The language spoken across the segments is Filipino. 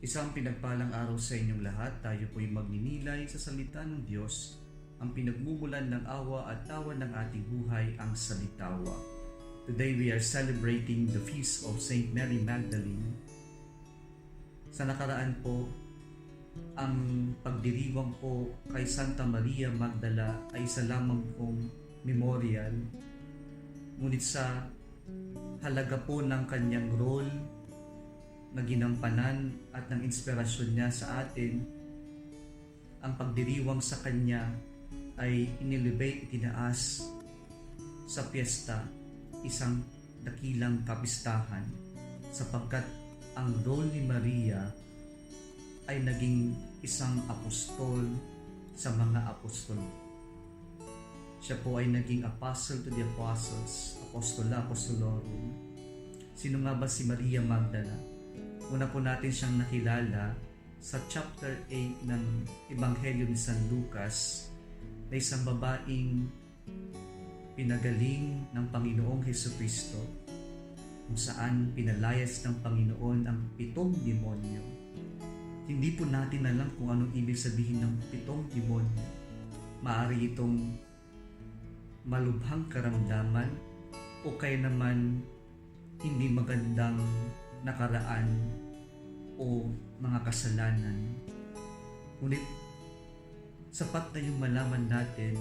Isang pinagpalang araw sa inyong lahat. Tayo po'y magninilay sa salita ng Diyos. Ang pinagmumulan ng awa at tawa ng ating buhay, ang salitawa. Today we are celebrating the feast of Saint Mary Magdalene. Sa nakaraan po, ang pagdiriwang po kay Santa Maria Magdala ay isa lamang pong memorial. Ngunit sa halaga po ng kanyang role na ginampanan at ng inspirasyon niya sa atin, ang pagdiriwang sa kanya ay inelevate, itinaas sa piyesta, isang dakilang kapistahan, sapagkat ang role ni Maria ay naging isang apostol sa mga apostol. Siya po ay naging apostle to the apostles, apostola apostolorum. Sino nga ba si Maria Magdala? Una po natin siyang nakilala sa chapter 8 ng Ebanghelyo ni San Lucas na isang babaeng pinagaling ng Panginoong Hesukristo, kung saan pinalayas ng Panginoon ang 7 demonyo. Hindi po natin alam kung anong ibig sabihin ng 7 demonyo. Maaari itong malubhang karamdaman o kaya naman hindi magandang nakaraan o mga kasalanan. Ngunit sapat na yung malaman natin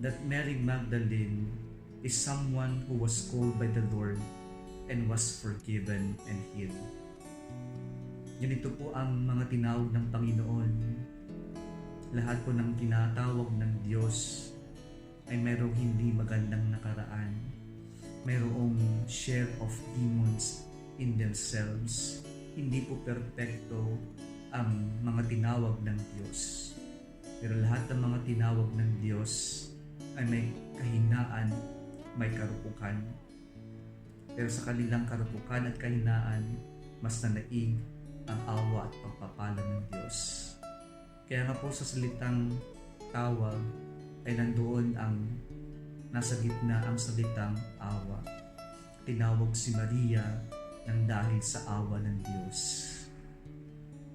that Mary Magdalene is someone who was called by the Lord and was forgiven and healed. Ganito po ang mga tinawag ng Panginoon. Lahat po ng tinatawag ng Diyos ay mayroong hindi magandang nakaraan, mayroong share of demons in themselves. Hindi po perpekto ang mga tinawag ng Diyos. Pero lahat ng mga tinawag ng Diyos ay may kahinaan, may karupukan. Pero sa kanilang karupukan at kahinaan, mas nanaig ang awa at pagpapala ng Diyos. Kaya nga po sa salitang tawag ay nandoon ang nasa gitna ang salitang awa. Tinawag si Maria ng dahil sa awa ng Diyos.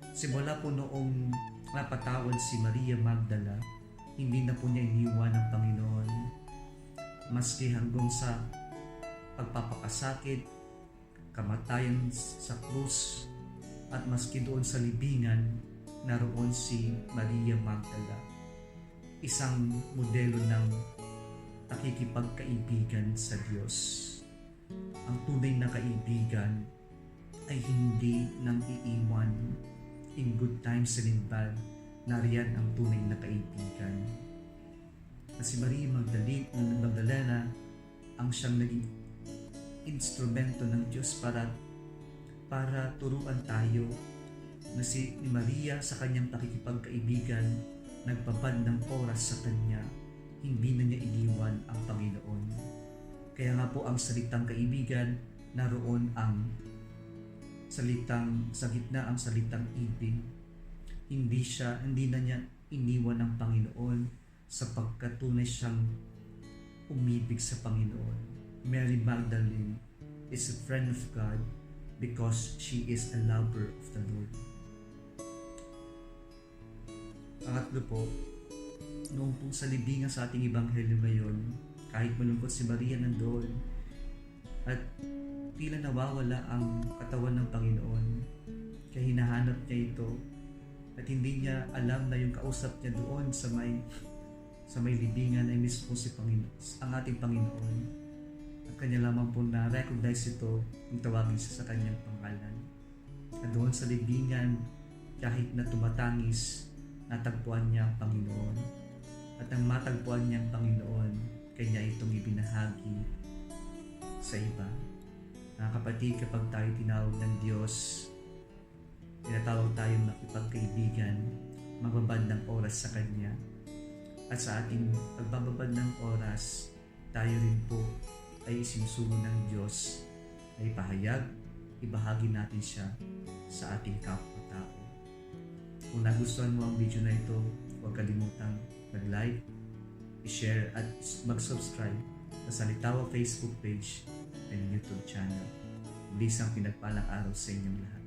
Simula po noong napatawad si Maria Magdala, hindi na po niya iniwan ng Panginoon. Maski hanggang sa pagpapakasakit, kamatayan sa krus, at maski doon sa libingan, naroon si Maria Magdala. Isang modelo ng pakikipagkaibigan sa Diyos. Ang tunay na kaibigan ay hindi nang iiwan. In good times and in bad, nariyan ang tunay na kaibigan. At si Maria Magdalena ang siyang naging instrumento ng Diyos para turuan tayo na si Maria sa kanyang pakikipagkaibigan nagbabad ng oras sa kanya, hindi na niya iniwan ang Panginoon. Kaya nga po ang salitang kaibigan, naroon ang salitang sa gitna ang salitang ibig. Hindi na niya iniwan ang Panginoon sapagkat tunay siyang umibig sa Panginoon. Mary Magdalene is a friend of God because she is a lover of the Lord. Pangatlo po, noong po sa libingan sa ating Ebanghelyo ngayon, kahit malungkot si Maria nandoon at tila nawawala ang katawan ng Panginoon, kaya hinahanap niya ito at hindi niya alam na yung kausap niya doon sa may libingan ay mismo si ang ating Panginoon. At kanya lamang po na-recognize ito kung tawagin siya sa kanyang pangalan. At doon sa libingan, kahit na tumatangis, natagpuan niya ang Panginoon. At ang matagpuan niya ang Panginoon, kanya itong ibinahagi sa iba. Mga kapatid, kapag tayo tinawag ng Diyos, tinatawag tayong makipagkaibigan, magbabad ng oras sa Kanya. At sa ating pagbababad ng oras, tayo rin po ay isinusulong ng Diyos na ibahagi natin siya sa ating kapwa-tao. Kung nagustuhan mo ang video na ito, huwag kalimutang mag-like, i-share at mag-subscribe sa Salitawa Facebook page and YouTube channel. Isang pinagpalang araw sa inyong lahat.